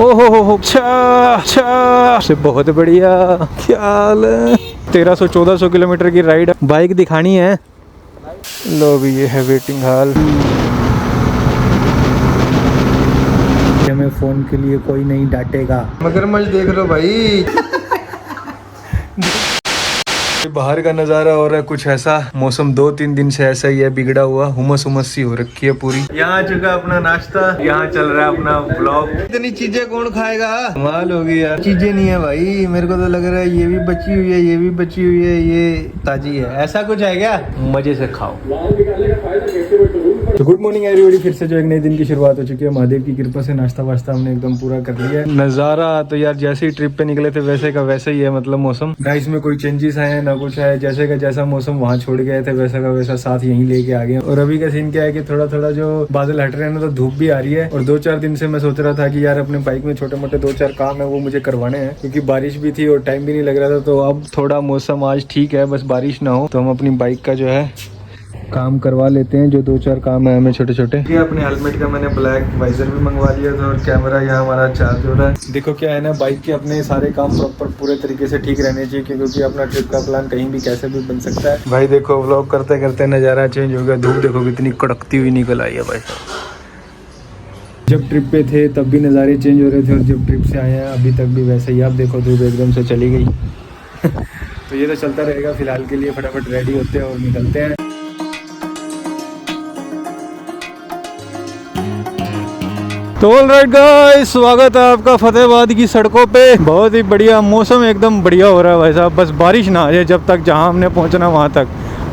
ओहो अच्छा से बहुत बढ़िया। क्या हाल है? 1300-1400 किलोमीटर की राइड, बाइक दिखानी है। लो भी ये है वेटिंग हॉल। हमें फोन के लिए कोई नहीं डांटेगा। मगरमच्छ देख लो भाई। बाहर का नज़ारा हो रहा है कुछ ऐसा। मौसम 2-3 दिन से ऐसा ही है, बिगड़ा हुआ, हुमस हुमस सी हो रखी है पूरी। यहाँ आ चुका अपना नाश्ता, यहाँ चल रहा है अपना ब्लॉग। इतनी चीजें कौन खाएगा? कमाल हो गई यार। चीजें नहीं है भाई, मेरे को तो लग रहा है ये भी बची हुई है, ये भी बची हुई है, ये ताजी है। ऐसा कुछ है क्या? मजे से खाओ। तो गुड मॉर्निंग एवरीबॉडी, फिर से जो एक नए दिन की शुरुआत हो चुकी है। महादेव की कृपा से नाश्ता वास्ता हमने एकदम पूरा कर लिया है। नज़ारा तो यार जैसे ही ट्रिप पे निकले थे वैसे का वैसे ही है, मतलब मौसम गाइस में कोई चेंजेस आए हैं ना कुछ है। जैसे का जैसा मौसम वहाँ छोड़ गए थे वैसा का वैसा साथ यहीं लेके आ गए। और अभी का सीन क्या है कि थोड़ा थोड़ा जो बादल हट रहे हैं ना, तो धूप भी आ रही है। और 2-4 दिन से मैं सोच रहा था कि यार अपने बाइक में छोटे मोटे 2-4 काम है वो मुझे करवाने हैं, क्योंकि बारिश भी थी और टाइम भी नहीं लग रहा था। तो अब थोड़ा मौसम आज ठीक है, बस बारिश ना हो तो हम अपनी बाइक का जो है काम करवा लेते हैं। जो 2-4 काम है हमें छोटे छोटे। ये अपने हेलमेट का मैंने ब्लैक वाइजर भी मंगवा लिया था और कैमरा यहाँ हमारा चार्ज हो रहा है। देखो क्या है ना, बाइक के अपने सारे काम प्रॉपर पूरे तरीके से ठीक रहने चाहिए, क्योंकि अपना ट्रिप का प्लान कहीं भी कैसे भी बन सकता है। भाई देखो व्लॉग करते करते नज़ारा चेंज हो गया। धूप देखो कितनी कड़कती हुई निकल आई है भाई। जब ट्रिप पे थे तब भी नज़ारे चेंज हो रहे थे और जब ट्रिप से आए हैं अभी तक भी वैसे ही। आप देखो धूप एकदम से चली गई। तो ये तो चलता रहेगा फिलहाल के लिए। फटाफट रेडी होते हैं और निकलते हैं। तो ऑलराइट गाइस, स्वागत है आपका फतेहाबाद की सड़कों पे। बहुत ही बढ़िया मौसम, एकदम बढ़िया हो रहा है भाई साहब। बस बारिश ना आ जाए जब तक, जहाँ हमने पहुँचना वहाँ तक,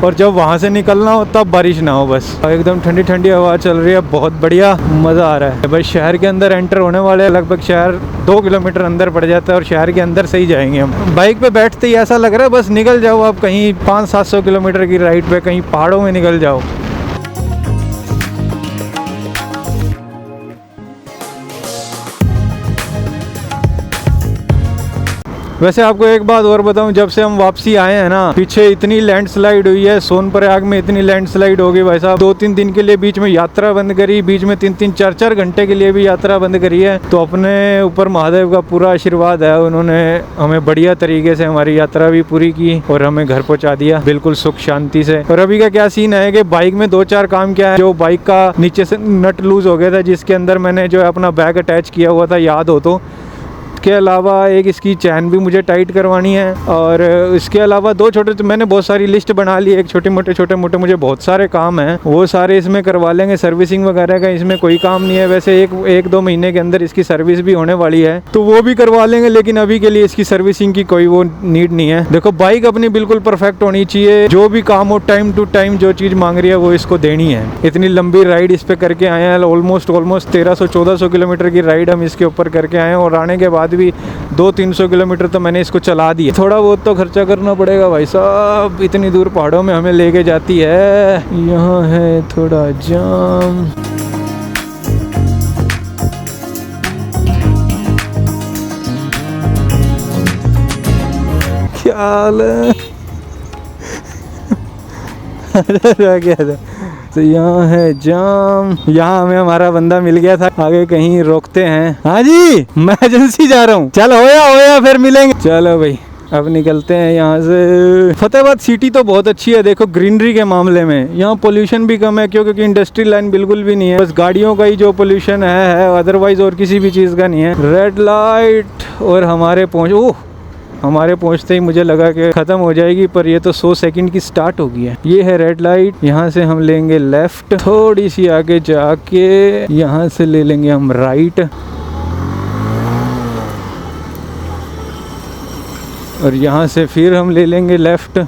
और जब वहाँ से निकलना हो तब बारिश ना हो बस। एकदम ठंडी ठंडी हवा चल रही है, बहुत बढ़िया मज़ा आ रहा है। बस शहर के अंदर एंटर होने वाले हैं। लगभग शहर 2 किलोमीटर अंदर पड़ जाता है और शहर के अंदर से ही जाएंगे हम। बाइक पे बैठते ही ऐसा लग रहा है बस निकल जाओ आप कहीं 500-700 किलोमीटर की राइड पे, कहीं पहाड़ों में निकल जाओ। वैसे आपको एक बात और बताऊं, जब से हम वापसी आए हैं ना, पीछे इतनी लैंडस्लाइड हुई है, सोनप्रयाग में इतनी लैंडस्लाइड हो गई भाई साहब। 2-3 दिन के लिए बीच में यात्रा बंद करी, बीच में 3-3, 4-4 घंटे के लिए भी यात्रा बंद करी है। तो अपने ऊपर महादेव का पूरा आशीर्वाद है, उन्होंने हमें बढ़िया तरीके से हमारी यात्रा भी पूरी की और हमें घर पहुँचा दिया बिल्कुल सुख शांति से। और अभी का क्या सीन है कि बाइक में 2-4 काम क्या है, जो बाइक का नीचे से नट लूज हो गया था, जिसके अंदर मैंने जो है अपना बैग अटैच किया हुआ था, याद हो तो। के अलावा एक इसकी चैन भी मुझे टाइट करवानी है। और इसके अलावा 2 छोटे, मैंने बहुत सारी लिस्ट बना ली है। एक छोटे मोटे मुझे बहुत सारे काम हैं, वो सारे इसमें करवा लेंगे। सर्विसिंग वगैरह का इसमें कोई काम नहीं है। वैसे 1-2 महीने के अंदर इसकी सर्विस भी होने वाली है, तो वो भी करवा लेंगे। लेकिन अभी के लिए इसकी सर्विसिंग की कोई वो नीड नहीं है। देखो बाइक अपनी बिल्कुल परफेक्ट होनी चाहिए। जो भी काम हो टाइम टू टाइम जो चीज़ मांग रही है वो इसको देनी है। इतनी लंबी राइड इस पे करके आए हैं, ऑलमोस्ट 1300-1400 किलोमीटर की राइड हम इसके ऊपर करके आए हैं। और आने के बाद भी 200-300 किलोमीटर तो मैंने इसको चला दिया। थोड़ा बहुत तो खर्चा करना पड़ेगा भाई साहब, इतनी दूर पहाड़ों में हमें लेके जाती है। यहाँ है थोड़ा जाम। क्या हाल है? रह गया था। तो यहाँ है जाम। यहाँ हमें हमारा बंदा मिल गया था, आगे कहीं रोकते हैं। हाँ जी, मैं एजेंसी जा रहा हूँ। चल होया फिर मिलेंगे। चलो भाई अब निकलते हैं यहाँ से। फतेहाबाद सिटी तो बहुत अच्छी है। देखो ग्रीनरी के मामले में यहाँ पोल्यूशन भी कम है, क्योंकि इंडस्ट्री लाइन बिल्कुल भी नहीं है। बस गाड़ियों का ही जो पोल्यूशन है, अदरवाइज और किसी भी चीज़ का नहीं है। रेड लाइट और हमारे पहुंचते ही मुझे लगा कि ख़त्म हो जाएगी, पर ये तो 100 सेकंड की स्टार्ट हो गई है। ये है रेड लाइट। यहाँ से हम लेंगे लेफ्ट, थोड़ी सी आगे जाके यहाँ से ले लेंगे हम राइट, और यहाँ से फिर हम ले लेंगे लेफ्ट।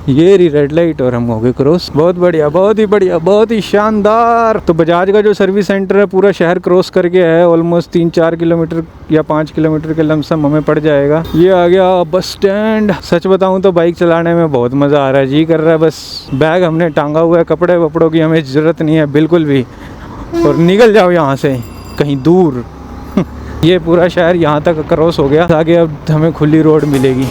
ये रही रेड लाइट और हम हो गए क्रॉस। बहुत बढ़िया, बहुत ही बढ़िया, बहुत ही शानदार। तो बजाज का जो सर्विस सेंटर है पूरा शहर क्रॉस करके है। ऑलमोस्ट 3-4 किलोमीटर या 5 किलोमीटर के लमसम हमें पड़ जाएगा। ये आ गया बस स्टैंड। सच बताऊं तो बाइक चलाने में बहुत मज़ा आ रहा है, जी कर रहा है। बस बैग हमने टांगा हुआ है, कपड़े वपड़ों की हमें ज़रूरत नहीं है बिल्कुल भी। और निकल जाओ यहाँ से कहीं दूर। ये पूरा शहर यहाँ तक क्रॉस हो गया, आगे अब हमें खुली रोड मिलेगी।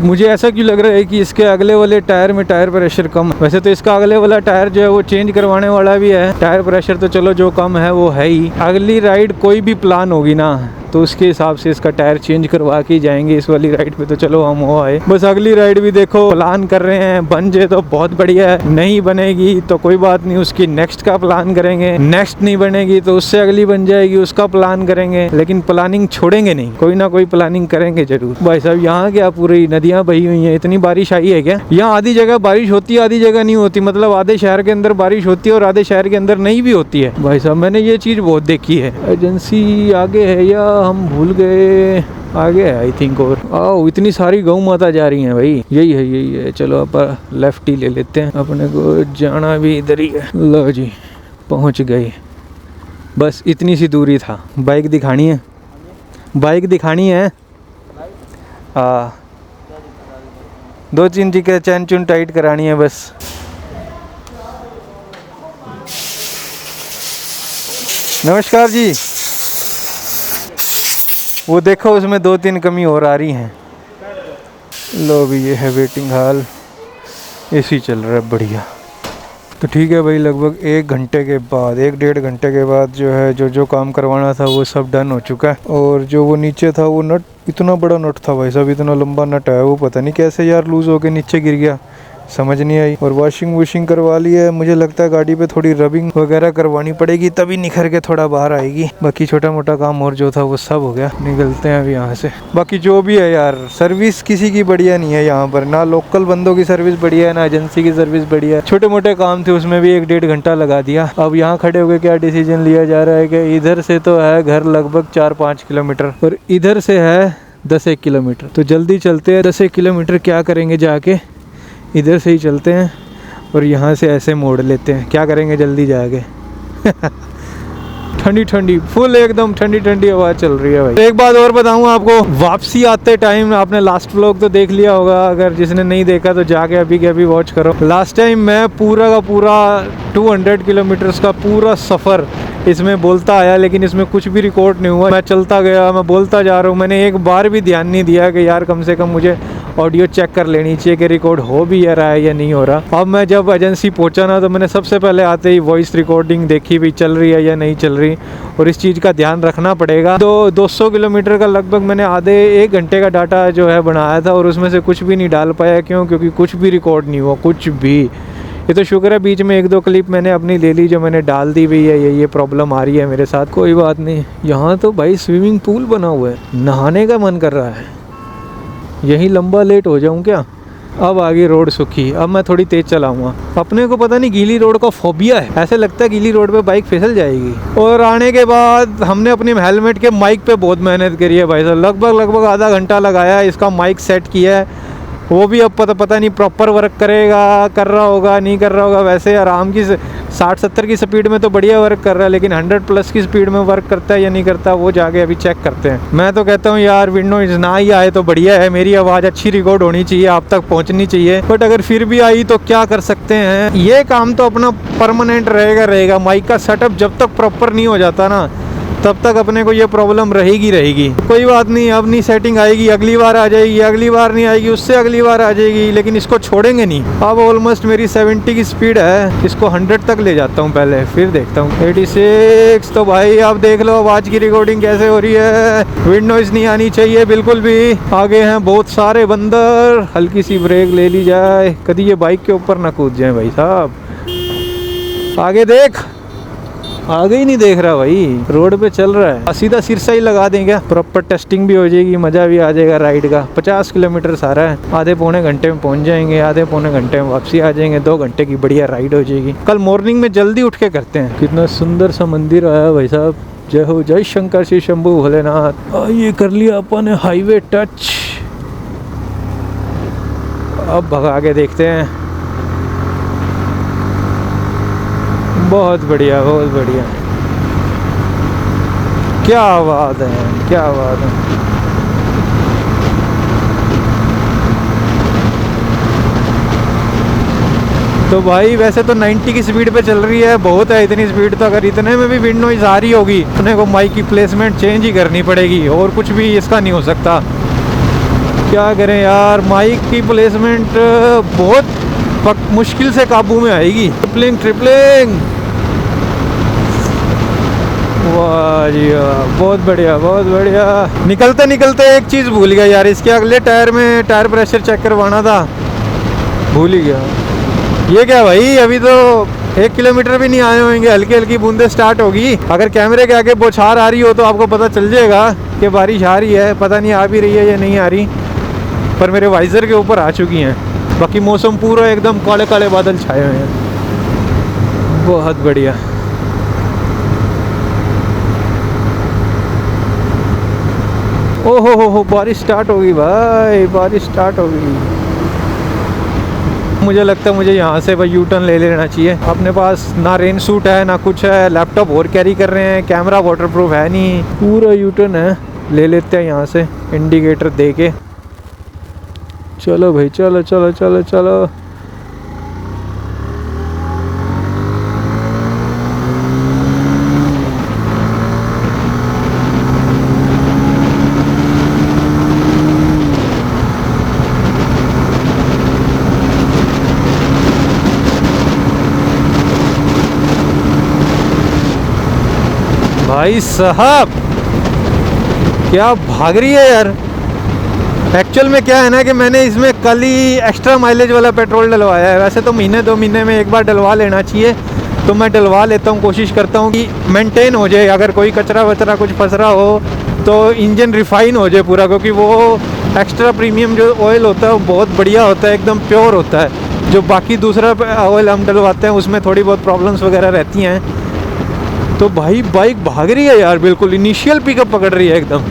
मुझे ऐसा क्यों लग रहा है कि इसके अगले वाले टायर में टायर प्रेशर कम है। वैसे तो इसका अगले वाला टायर जो है वो चेंज करवाने वाला भी है। टायर प्रेशर तो चलो जो कम है वो है ही। अगली राइड कोई भी प्लान होगी ना तो उसके हिसाब से इसका टायर चेंज करवा के जाएंगे। इस वाली राइड पे तो चलो हम हो आए, बस अगली राइड भी देखो प्लान कर रहे हैं, बन जाए तो बहुत बढ़िया है, नहीं बनेगी तो कोई बात नहीं, उसकी नेक्स्ट का प्लान करेंगे। नेक्स्ट नहीं बनेगी तो उससे अगली बन जाएगी, उसका प्लान करेंगे। लेकिन प्लानिंग छोड़ेंगे नहीं, कोई ना कोई प्लानिंग करेंगे जरूर। भाई साहब यहाँ क्या पूरी नदियाँ बही हुई है, इतनी बारिश आई है क्या? यहाँ आधी जगह बारिश होती है, आधी जगह नहीं होती। मतलब आधे शहर के अंदर बारिश होती है और आधे शहर के अंदर नहीं भी होती है। भाई साहब मैंने ये चीज़ बहुत देखी है। एजेंसी आगे है या हम भूल गए? आगे है आई थिंक। और आओ इतनी सारी गौ माता जा रही हैं भाई, यही है। चलो आप लेफ्ट ही ले लेते हैं, अपने को जाना भी इधर ही है। लो जी पहुंच गए, बस इतनी सी दूरी था। बाइक दिखानी है, बाइक दिखानी है। हाँ 2-3 जी का चैन चुन टाइट करानी है बस। नमस्कार जी। वो देखो उसमें 2-3 कमी और आ रही हैं। लो भी ये है वेटिंग हॉल, एसी चल रहा है बढ़िया। तो ठीक है भाई, लगभग 1 घंटे के बाद 1-1.5 घंटे के बाद जो है जो काम करवाना था वो सब डन हो चुका है। और जो वो नीचे था वो नट, इतना बड़ा नट था भाई साहब, इतना लंबा नट है, वो पता नहीं कैसे यार लूज़ होके नीचे गिर गया, समझ नहीं आई। और वॉशिंग करवा ली है। मुझे लगता है गाड़ी पे थोड़ी रबिंग वगैरह करवानी पड़ेगी, तभी निखर के थोड़ा बाहर आएगी। बाकी छोटा मोटा काम और जो था वो सब हो गया। निकलते हैं अभी यहाँ से। बाकी जो भी है यार, सर्विस किसी की बढ़िया नहीं है यहाँ पर, ना लोकल बंदों की सर्विस बढ़िया है, ना एजेंसी की सर्विस बढ़िया है। छोटे मोटे काम थे उसमें भी 1-1.5 घंटा लगा दिया। अब यहाँ खड़े होकर क्या डिसीजन लिया जा रहा है कि इधर से तो है घर लगभग 4-5 किलोमीटर और इधर से है 10-1 किलोमीटर। तो जल्दी चलते हैं, 10-1 किलोमीटर क्या करेंगे जाके, इधर से ही चलते हैं और यहाँ से ऐसे मोड़ लेते हैं। क्या करेंगे जल्दी जाके ठंडी ठंडी फुल एकदम ठंडी हवा चल रही है भाई। एक बात और बताऊँ आपको, वापसी आते टाइम आपने लास्ट व्लॉग तो देख लिया होगा, अगर जिसने नहीं देखा तो जाके अभी के अभी वॉच करो। लास्ट टाइम मैं पूरा का पूरा 200 किलोमीटर्स का पूरा सफ़र इसमें बोलता आया, लेकिन इसमें कुछ भी रिकॉर्ड नहीं हुआ। मैं चलता गया, मैं बोलता जा रहा हूँ। मैंने एक बार भी ध्यान नहीं दिया कि यार कम से कम मुझे ऑडियो चेक कर लेनी चाहिए कि रिकॉर्ड हो भी रहा है या नहीं हो रहा। अब मैं जब एजेंसी पहुंचा ना तो मैंने सबसे पहले आते ही वॉइस रिकॉर्डिंग देखी भी चल रही है या नहीं चल रही, और इस चीज़ का ध्यान रखना पड़ेगा। तो 200 किलोमीटर का लगभग मैंने आधे 1 घंटे का डाटा जो है बनाया था और उसमें से कुछ भी नहीं डाल पाया। क्यों? क्योंकि कुछ भी रिकॉर्ड नहीं हुआ, कुछ भी। ये तो शुक्र है बीच में 1-2 क्लिप मैंने अपनी ले ली जो मैंने डाल दी भी है। ये प्रॉब्लम आ रही है मेरे साथ, कोई बात नहीं। यहाँ तो भाई स्विमिंग पूल बना हुआ है, नहाने का मन कर रहा है। यही लंबा लेट हो जाऊँ क्या? अब आगे रोड सूखी, अब मैं थोड़ी तेज चलाऊंगा। अपने को पता नहीं गीली रोड का फोबिया है, ऐसे लगता है गीली रोड पे बाइक फिसल जाएगी। और आने के बाद हमने अपने हेलमेट के माइक पे बहुत मेहनत करी है भाई साहब, लगभग आधा घंटा लगाया है, इसका माइक सेट किया है। वो भी अब पता नहीं प्रॉपर वर्क करेगा, कर रहा होगा नहीं कर रहा होगा। वैसे आराम की 60-70 की स्पीड में तो बढ़िया वर्क कर रहा है, लेकिन 100+ की स्पीड में वर्क करता है या नहीं करता वो जाके अभी चेक करते हैं। मैं तो कहता हूँ यार विंडो ना ही आए तो बढ़िया है, मेरी आवाज़ अच्छी रिकॉर्ड होनी चाहिए, आप तक पहुँचनी चाहिए। बट अगर फिर भी आई तो क्या कर सकते हैं, ये काम तो अपना परमानेंट रहेगा। माइक का सेटअप जब तक प्रॉपर नहीं हो जाता ना तब तक अपने को ये प्रॉब्लम रहेगी। कोई बात नहीं, अब नहीं सेटिंग आएगी, अगली बार आ जाएगी, अगली बार नहीं आएगी, उससे अगली बार आ जाएगी, लेकिन इसको छोड़ेंगे नहीं। अब ऑलमोस्ट मेरी 70 की स्पीड है, इसको 100 तक ले जाता हूँ पहले, फिर देखता हूँ। 86 तो भाई आप देख लो आवाज़ की रिकॉर्डिंग कैसे हो रही है। विंड नॉइज नहीं आनी चाहिए बिल्कुल भी। आगे हैं बहुत सारे बंदर, हल्की सी ब्रेक ले ली जाए, कभी ये बाइक के ऊपर ना कूद जाए भाई साहब। आगे देख, आगे ही नहीं देख रहा भाई, रोड पे चल रहा है। सीधा सिरसा ही लगा देंगे, प्रॉपर टेस्टिंग भी हो जाएगी, मज़ा भी आ जाएगा राइड का। 50 किलोमीटर सारा है, आधे पौने घंटे में पहुंच जाएंगे, आधे पौने घंटे में वापसी आ जाएंगे। 2 घंटे की बढ़िया राइड हो जाएगी। कल मॉर्निंग में जल्दी उठ के करते हैं। कितना सुंदर सा मंदिर आया भाई साहब। जय हो, जय शंकर श्री शंभू भोलेनाथ। ये कर लिया अपन ने हाईवे टच। अब भगा के देखते हैं। बहुत बढ़िया, बहुत बढ़िया, क्या बात है, क्या बात है। तो भाई वैसे तो 90 की स्पीड पे चल रही है, बहुत है इतनी स्पीड। तो अगर इतने में भी विंड नॉइज आ रही होगी अपने को माइक की प्लेसमेंट चेंज ही करनी पड़ेगी, और कुछ भी इसका नहीं हो सकता। क्या करें यार, माइक की प्लेसमेंट बहुत मुश्किल से काबू में आएगी। ट्रिपलिंग वाह जी वाह, बहुत बढ़िया बहुत बढ़िया। निकलते निकलते एक चीज़ भूल गया यार, इसके अगले टायर में टायर प्रेशर चेक करवाना था, भूल ही गया। ये क्या भाई, अभी तो 1 किलोमीटर भी नहीं आए होंगे, हल्की हल्की बूंदे स्टार्ट होगी। अगर कैमरे के आगे बौछार आ रही हो तो आपको पता चल जाएगा कि बारिश आ रही है। पता नहीं आ भी रही है या नहीं आ रही, पर मेरे वाइज़र के ऊपर आ चुकी हैं। बाकी मौसम पूरा एकदम काले काले बादल छाए हुए हैं, बहुत बढ़िया। ओहो हो, बारिश स्टार्ट होगी भाई, बारिश स्टार्ट होगी। मुझे लगता है मुझे यहाँ से भाई यू टर्न ले लेना चाहिए। अपने पास ना रेन सूट है ना कुछ है, लैपटॉप और कैरी कर रहे हैं, कैमरा वाटरप्रूफ है नहीं, पूरा यू टर्न है। ले लेते हैं यहाँ से इंडिकेटर दे के। चलो भाई चलो चलो चलो चलो। भाई साहब क्या भाग रही है यार। एक्चुअल में क्या है ना कि मैंने इसमें कल ही एक्स्ट्रा माइलेज वाला पेट्रोल डलवाया है। वैसे तो महीने 2 महीने में एक बार डलवा लेना चाहिए, तो मैं डलवा लेता हूँ। कोशिश करता हूँ कि मेंटेन हो जाए, अगर कोई कचरा वचरा कुछ फंस रहा हो तो इंजन रिफाइन हो जाए पूरा, क्योंकि वो एक्स्ट्रा प्रीमियम जो ऑयल होता है वो बहुत बढ़िया होता है, एकदम प्योर होता है। जो बाकी दूसरा ऑयल हम डलवाते हैं उसमें थोड़ी बहुत प्रॉब्लम्स वगैरह रहती हैं। तो भाई बाइक भाग रही है यार, बिल्कुल इनिशियल पिकअप पकड़ रही है एकदम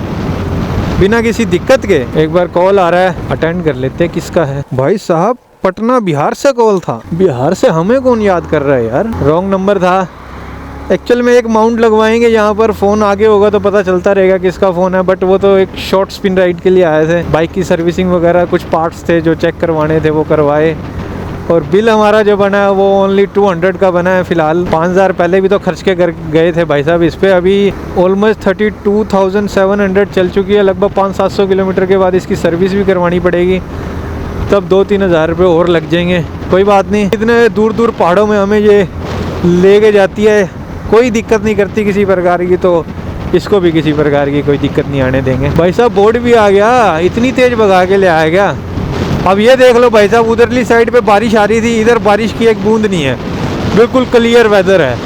बिना किसी दिक्कत के। एक बार कॉल आ रहा है, अटेंड कर लेते हैं। किसका है भाई साहब? पटना बिहार से कॉल था। बिहार से हमें कौन याद कर रहा है यार, रॉन्ग नंबर था। एक्चुअल में एक माउंट लगवाएंगे यहाँ पर, फ़ोन आगे होगा तो पता चलता रहेगा किसका फ़ोन है। बट वो तो एक शॉर्ट स्पिन राइड के लिए आए थे, बाइक की सर्विसिंग वगैरह कुछ पार्ट्स थे जो चेक करवाने थे वो करवाए। और बिल हमारा जो बना है वो ओनली 200 का बना है फ़िलहाल। 5000 पहले भी तो खर्च के कर गए थे भाई साहब इस पर। अभी ऑलमोस्ट 32,700 चल चुकी है। लगभग 500-700 किलोमीटर के बाद इसकी सर्विस भी करवानी पड़ेगी, तब 2-3 हज़ार रुपये और लग जाएंगे। कोई बात नहीं, इतने दूर दूर पहाड़ों में हमें ये ले के जाती है, कोई दिक्कत नहीं करती किसी प्रकार की, तो इसको भी किसी प्रकार की कोई दिक्कत नहीं आने देंगे। भाई साहब बोर्ड भी आ गया, इतनी तेज़ भगा के ले आया गया। अब ये देख लो भाई साहब, उधरली साइड पे बारिश आ रही थी, इधर बारिश की एक बूंद नहीं है, बिल्कुल क्लियर वेदर है,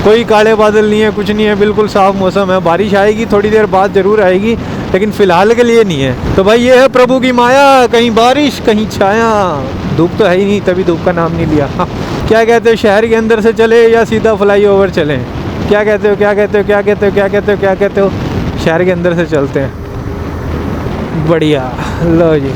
कोई काले बादल नहीं है, कुछ नहीं है, बिल्कुल साफ मौसम है। बारिश आएगी थोड़ी देर बाद ज़रूर आएगी, लेकिन फ़िलहाल के लिए नहीं है। तो भाई ये है प्रभु की माया, कहीं बारिश कहीं छाया। धूप तो है ही नहीं, तभी धूप का नाम नहीं लिया। क्या कहते हो, शहर के अंदर से चले या सीधा फ्लाई ओवर चलें? क्या कहते हो, क्या कहते हो, क्या कहते हो, क्या कहते हो, क्या कहते हो? शहर के अंदर से चलते हैं। बढ़िया, लो जी।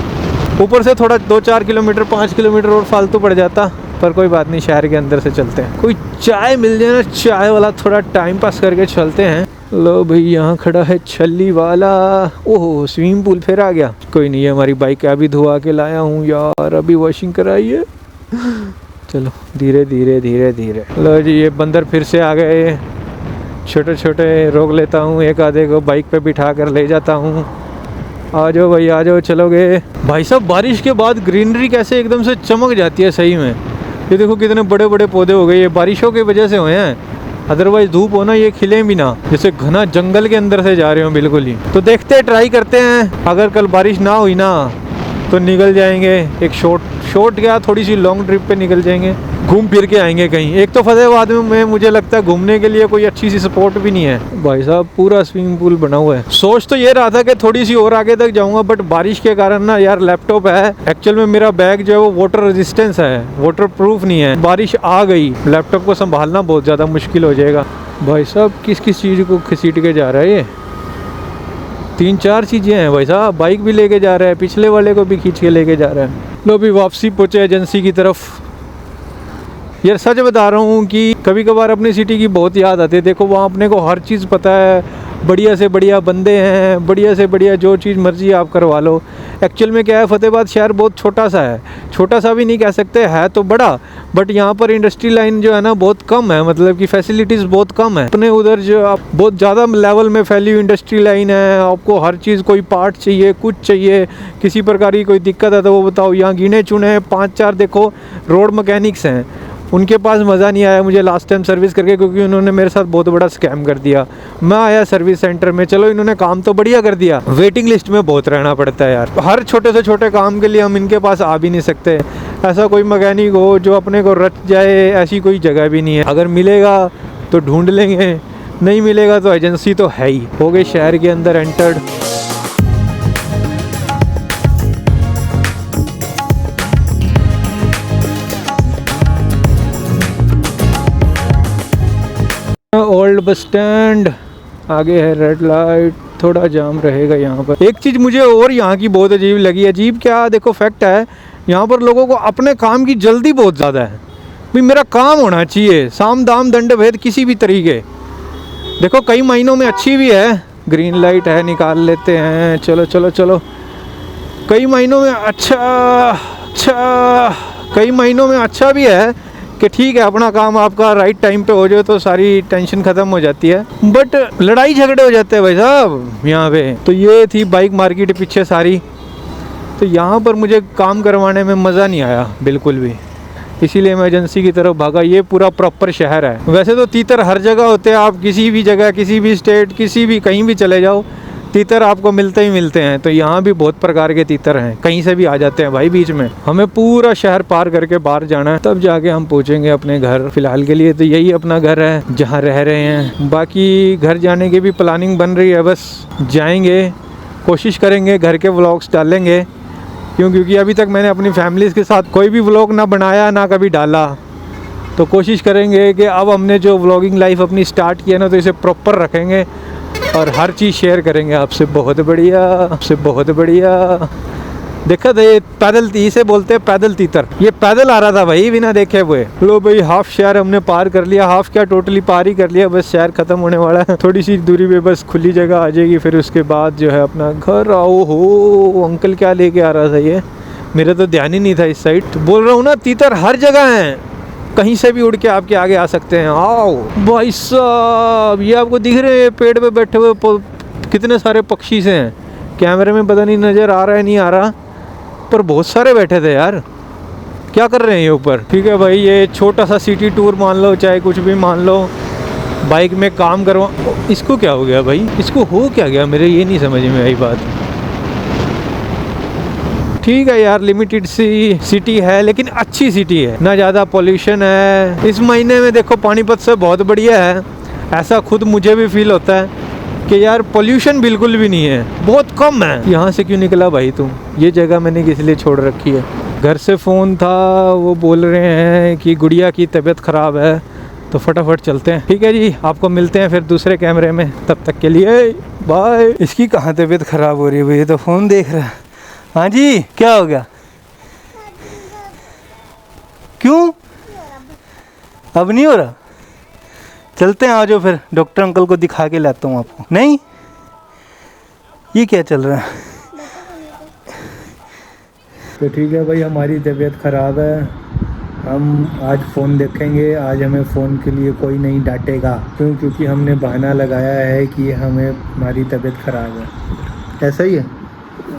ऊपर से थोड़ा 2-4 किलोमीटर 5 किलोमीटर और फालतू पड़ जाता, पर कोई बात नहीं, शहर के अंदर से चलते हैं। कोई चाय मिल जाए ना, चाय वाला, थोड़ा टाइम पास करके चलते हैं। लो भाई यहाँ खड़ा है छल्ली वाला। ओहो, स्विमिंग पूल फिर आ गया। कोई नहीं है, हमारी बाइक अभी धुआ के लाया हूँ यार, अभी वॉशिंग कराई है। चलो धीरे धीरे धीरे धीरे। लो जी ये बंदर फिर से आ गए। छोटे छोटे रोक लेता हूँ, एक आधे को बाइक पे बिठा कर ले जाता हूँ। आ जाओ भाई आ जाओ, चलोगे। भाई साहब बारिश के बाद ग्रीनरी कैसे एकदम से चमक जाती है सही में। ये देखो कितने बड़े बड़े पौधे हो गए, ये बारिशों की वजह से हुए हैं, अदरवाइज धूप होना ये खिले भी ना, जैसे घना जंगल के अंदर से जा रहे हो बिल्कुल ही। तो देखते हैं, ट्राई करते हैं। अगर कल बारिश ना हुई ना तो निकल जाएंगे एक शॉर्ट क्या थोड़ी सी लॉन्ग ट्रिप पे निकल जाएंगे, घूम फिर के आएंगे कहीं। एक तो फतेहाबाद में मुझे लगता है घूमने के लिए कोई अच्छी सी सपोर्ट भी नहीं है। भाई साहब पूरा स्विमिंग पूल बना हुआ है। सोच तो ये रहा था कि थोड़ी सी और आगे तक जाऊंगा, बट बारिश के कारण ना यार, लैपटॉप है एक्चुअल में, मेरा बैग जो है वो वाटर रेजिस्टेंस है, वाटर प्रूफ नहीं है। बारिश आ गई, लैपटॉप को संभालना बहुत ज़्यादा मुश्किल हो जाएगा। भाई साहब किस किस चीज़ को घसीट के जा रहा है ये? 3-4 चीज़ें हैं भाई साहब। बाइक भी लेके जा रहा है, पिछले वाले को भी खींच के लेके जा रहा है। लो भी वापसी पहुँचे एजेंसी की तरफ। यार सच बता रहा हूँ कि कभी कभार अपनी सिटी की बहुत याद आती है। देखो वहाँ अपने को हर चीज़ पता है, बढ़िया से बढ़िया बंदे हैं, बढ़िया से बढ़िया जो चीज़ मर्जी आप करवा लो। एक्चुअल में क्या है, फतेहाबाद शहर बहुत छोटा सा है, छोटा सा भी नहीं कह सकते, है तो बड़ा, बट यहाँ पर इंडस्ट्री लाइन जो है ना बहुत कम है, मतलब कि फैसिलिटीज़ बहुत कम है। अपने उधर जो आप बहुत ज़्यादा लेवल में फैली हुई इंडस्ट्री लाइन है, आपको हर चीज़, कोई पार्ट चाहिए, कुछ चाहिए, किसी प्रकार की कोई दिक्कत है तो वो बताओ। यहाँ गिने चुने 5-4 देखो रोड मैकेनिक्स हैं, उनके पास मज़ा नहीं आया मुझे लास्ट टाइम सर्विस करके, क्योंकि उन्होंने मेरे साथ बहुत बड़ा स्कैम कर दिया। मैं आया सर्विस सेंटर में, चलो इन्होंने काम तो बढ़िया कर दिया, वेटिंग लिस्ट में बहुत रहना पड़ता है यार। हर छोटे से छोटे काम के लिए हम इनके पास आ भी नहीं सकते। ऐसा कोई मैकेनिक हो जो अपने को रच जाए, ऐसी कोई जगह भी नहीं है। अगर मिलेगा तो ढूंढ लेंगे, नहीं मिलेगा तो एजेंसी तो है ही। हो गए शहर के अंदर एंटर्ड। ओल्ड बस स्टैंड, आगे है रेड लाइट, थोड़ा जाम रहेगा यहाँ पर। एक चीज़ मुझे और यहाँ की बहुत अजीब लगी। अजीब क्या, देखो फैक्ट है, यहाँ पर लोगों को अपने काम की जल्दी बहुत ज़्यादा है। भाई मेरा काम होना चाहिए, साम दाम दंड भेद किसी भी तरीके। देखो कई महीनों में अच्छी भी है, ग्रीन लाइट है, निकाल लेते हैं, चलो चलो चलो। कई महीनों में कई महीनों में अच्छा भी है कि ठीक है अपना काम आपका राइट टाइम पे हो जाए तो सारी टेंशन ख़त्म हो जाती है, बट लड़ाई झगड़े हो जाते हैं भाई साहब यहाँ पे। तो ये थी बाइक मार्केट पीछे सारी, तो यहाँ पर मुझे काम करवाने में मज़ा नहीं आया बिल्कुल भी, इसीलिए मैं एजेंसी की तरफ भागा। ये पूरा प्रॉपर शहर है। वैसे तो तीतर हर जगह होते हैं, आप किसी भी जगह, किसी भी स्टेट, किसी भी कहीं भी चले जाओ, तीतर आपको मिलते ही मिलते हैं। तो यहाँ भी बहुत प्रकार के तीतर हैं, कहीं से भी आ जाते हैं भाई बीच में। हमें पूरा शहर पार करके बाहर जाना है, तब जाके हम पहुँचेंगे अपने घर। फिलहाल के लिए तो यही अपना घर है जहाँ रह रहे हैं। बाकी घर जाने की भी प्लानिंग बन रही है, बस जाएंगे, कोशिश करेंगे घर के व्लॉग्स डालेंगे, क्योंकि अभी तक मैंने अपनी फैमिलीज़ के साथ कोई भी व्लॉग ना बनाया ना कभी डाला। तो कोशिश करेंगे कि अब हमने जो व्लॉगिंग लाइफ अपनी स्टार्ट किया ना, तो इसे प्रॉपर रखेंगे और हर चीज़ शेयर करेंगे आपसे। बहुत बढ़िया, आपसे बहुत बढ़िया। देखा था ये पैदल, इसे बोलते हैं पैदल तीतर। ये पैदल आ रहा था भाई बिना देखे हुए। लो भाई हाफ शहर हमने पार कर लिया, हाफ क्या टोटली पार ही कर लिया, बस शहर खत्म होने वाला है। थोड़ी सी दूरी पे बस खुली जगह आ जाएगी, फिर उसके बाद जो है अपना घर। आओ हो अंकल क्या लेके आ रहा था ये, मेरा तो ध्यान ही नहीं था इस साइड। तो बोल रहा हूँ ना तीतर हर जगह है, कहीं से भी उड़ के आपके आगे आ सकते हैं। आओ भाई साहब, ये आपको दिख रहे हैं पेड़ पे बैठे हुए कितने सारे पक्षी से हैं। कैमरे में पता नहीं नज़र आ रहा है नहीं आ रहा, पर बहुत सारे बैठे थे यार। क्या कर रहे हैं ये ऊपर। ठीक है भाई, ये छोटा सा सिटी टूर मान लो, चाहे कुछ भी मान लो, बाइक में काम करवा। इसको क्या हो गया भाई, इसको हो क्या गया, मेरे ये नहीं समझ में आई बात। ठीक है यार, लिमिटेड सी सिटी है लेकिन अच्छी सिटी है, ना ज़्यादा पोल्यूशन है। इस महीने में देखो पानीपत से बहुत बढ़िया है, ऐसा खुद मुझे भी फील होता है कि यार पोल्यूशन बिल्कुल भी नहीं है, बहुत कम है। यहाँ से क्यों निकला भाई तुम, ये जगह मैंने किस लिए छोड़ रखी है। घर से फ़ोन था, वो बोल रहे हैं कि गुड़िया की तबीयत ख़राब है, तो फटाफट चलते हैं। ठीक है जी, आपको मिलते हैं फिर दूसरे कैमरे में, तब तक के लिए बाय। इसकी कहाँ तबीयत ख़राब हो रही है भाई, ये तो फ़ोन देख रहा है। हाँ जी, क्या हो गया, क्यों अब नहीं हो रहा। चलते हैं, आ जाओ फिर, डॉक्टर अंकल को दिखा के लाता हूँ आपको। नहीं, ये क्या चल रहा है। तो ठीक है भाई, हमारी तबीयत ख़राब है, हम आज फ़ोन देखेंगे। आज हमें फ़ोन के लिए कोई नहीं डांटेगा, क्योंकि हमने बहाना लगाया है कि हमारी तबीयत ख़राब है। ऐसा ही है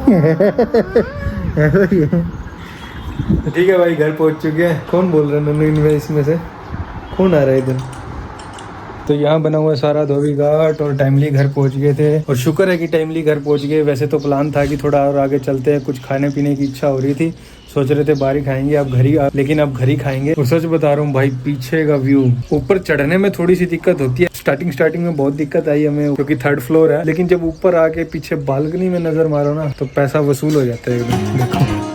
ऐसा ही है। तो ठीक है भाई, घर पहुंच चुके हैं। कौन बोल रहा है नन्नू इनमें, इसमें से कौन आ रहा है इधर। तो यहाँ बना हुआ सारा धोबी घाट, और टाइमली घर पहुंच गए थे, और शुक्र है कि टाइमली घर पहुंच गए। वैसे तो प्लान था कि थोड़ा और आगे चलते हैं, कुछ खाने पीने की इच्छा हो रही थी, सोच रहे थे बाहर ही खाएंगे, अब घर ही लेकिन अब घर ही खाएंगे। और सच बता रहा हूँ भाई, पीछे का व्यू, ऊपर चढ़ने में थोड़ी सी दिक्कत होती है, स्टार्टिंग में बहुत दिक्कत आई हमें, क्योंकि 3rd फ्लोर है, लेकिन जब ऊपर आके पीछे बालकनी में नजर मारो ना, तो पैसा वसूल हो जाता है एकदम। देखो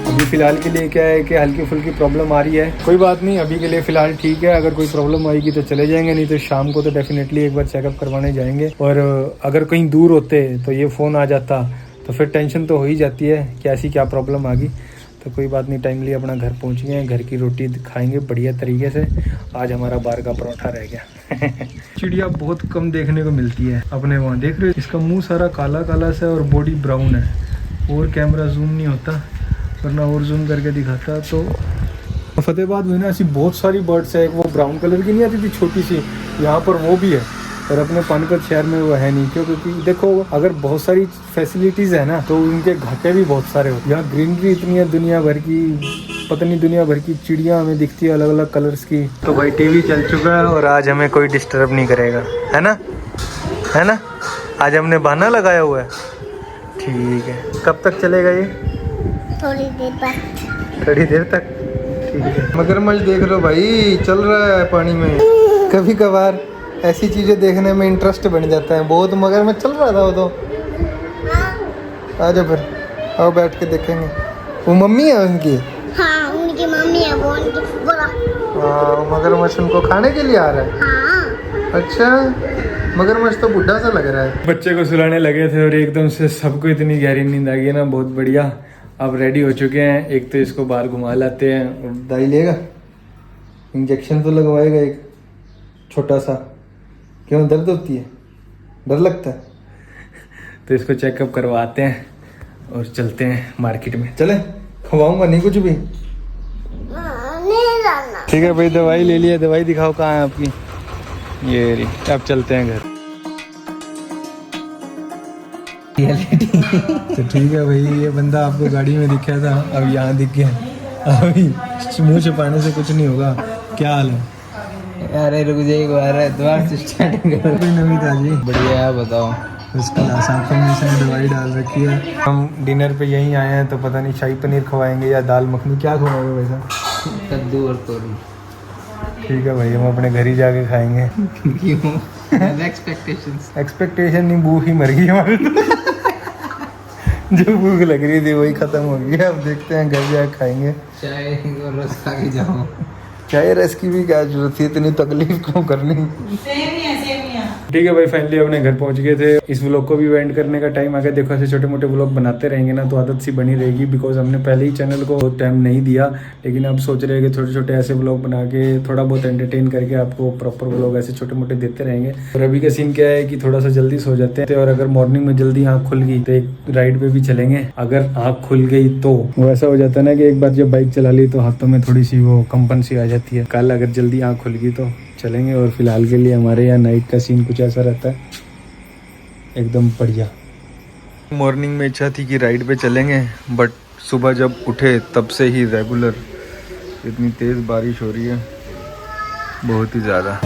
अभी फिलहाल के लिए क्या है कि हल्की फुल्की प्रॉब्लम आ रही है, कोई बात नहीं, अभी के लिए फिलहाल ठीक है। अगर कोई प्रॉब्लम आएगी तो चले जाएंगे, नहीं तो शाम को तो डेफिनेटली एक बार चेकअप करवाने जाएंगे। और अगर कहीं दूर होते तो ये फ़ोन आ जाता तो फिर टेंशन तो हो ही जाती है कि ऐसी क्या प्रॉब्लम आ गई। तो तो कोई बात नहीं, टाइमली अपना घर पहुँच गए हैं। घर की रोटी खाएंगे बढ़िया तरीके से। आज हमारा बाहर का परोठा रह गया। चिड़िया बहुत कम देखने को मिलती है अपने वहाँ, देख रहे हो इसका मुंह सारा काला काला सा और बॉडी ब्राउन है। और कैमरा जूम नहीं होता, वरना और जूम करके दिखाता। तो फतेहाबाद में ना ऐसी बहुत सारी बर्ड्स है। एक वो ब्राउन कलर की नहीं आती थी छोटी सी, यहाँ पर वो भी है। और अपने पानीपत शहर में वो है नहीं, क्यों? क्योंकि देखो अगर बहुत सारी फैसिलिटीज़ है ना तो उनके घाटे भी बहुत सारे होते हैं। यहाँ ग्रीनरी इतनी है दुनिया भर की, पता नहीं दुनिया भर की चिड़िया हमें दिखती है अलग अलग कलर्स की। तो भाई टीवी चल चुका है और आज हमें कोई डिस्टर्ब नहीं करेगा, है ना? है ना? आज हमने बहाना लगाया हुआ है। ठीक है, कब तक चलेगा ये? थोड़ी देर बाद। थोड़ी देर तक, ठीक है। मगरमच्छ देख लो भाई, चल रहा है पानी में। कभी कभार ऐसी चीज़ें देखने में इंटरेस्ट बन जाता है बहुत। मगरमच्छ चल रहा था वो तो। आ जाओ फिर, आओ बैठ के देखेंगे। वो मम्मी है उनकी? हाँ, उनकी मम्मी है वो, उनकी बोला। हाँ, मगरमच्छ उनको खाने के लिए आ रहा है। हाँ। अच्छा, मगरमच्छ तो बुढ़ा सा लग रहा है। बच्चे को सुलाने लगे थे और एकदम से सबको इतनी गहरी नींद आ गई ना, बहुत बढ़िया। अब रेडी हो चुके हैं। एक तो इसको बाहर घुमा लाते हैं। और दवाई लेगा, इंजेक्शन तो लगवाएगा एक छोटा सा। क्यों, दर्द होती है? डर लगता है? तो इसको चेकअप करवाते हैं और चलते हैं मार्केट में। चले, खवाऊंगा नहीं कुछ भी। नहीं जाना। ठीक है भाई, दवाई ले लिया। दवाई दिखाओ कहाँ है आपकी? ये रही। अब चलते हैं घर। तो ठीक है भाई, ये बंदा आपको गाड़ी में दिखा था, अब यहाँ दिख गया। अभी मुँह छुपाने से कुछ नहीं होगा। क्या हाल है? अरे रुक जाइए, दोबारा से स्टार्टिंग करो। कोई नवी ताजी? बढ़िया है, बताओ। उसका आंखों में इसने दवाई डाल रखी है। हम डिनर पे यहीं आए हैं, तो पता नहीं शाही पनीर खवाएंगे या दाल मखनी, क्या खवाएंगे वैसा? कद्दू और तोरी। ठीक है भाई, हम अपने घर ही जाके खाएंगे। क्यों? एक्सपेक्टेशन नहीं, भूख ही मर गई हमारी तो। जो भूख लग रही थी वही खत्म हो गई। अब देखते हैं, घर जाके खाएंगे। चाय और रस खा के जाओ। चाय रस की भी क्या जरूरत थी, इतनी तकलीफ क्यों करनी? ठीक है भाई, फाइनली अपने घर पहुंच गए थे। इस व्लॉग को भी एंड करने का टाइम आ गया। देखो ऐसे छोटे मोटे व्लॉग बनाते रहेंगे ना तो आदत सी बनी रहेगी, बिकॉज हमने पहले ही चैनल को बहुत टाइम नहीं दिया। लेकिन अब सोच रहे हैं कि छोटे छोटे ऐसे व्लॉग बना के थोड़ा बहुत एंटरटेन करके आपको प्रॉपर व्लॉग ऐसे छोटे मोटे देते रहेंगे। और अभी का सीन क्या है कि थोड़ा सा जल्दी सो जाते हैं, और अगर मॉर्निंग में जल्दी आँख खुल गई तो एक राइड पे भी चलेंगे। अगर आँख खुल गई तो वैसा हो जाता है ना कि एक बार जब बाइक चला ली तो हाथों में थोड़ी सी वो कंपन सी आ जाती है। कल अगर जल्दी आँख खुल गई तो चलेंगे। और फिलहाल के लिए हमारे यहाँ नाइट का सीन कुछ ऐसा रहता है, एकदम बढ़िया। मॉर्निंग में इच्छा थी कि राइड पे चलेंगे, बट सुबह जब उठे तब से ही रेगुलर इतनी तेज़ बारिश हो रही है, बहुत ही ज़्यादा।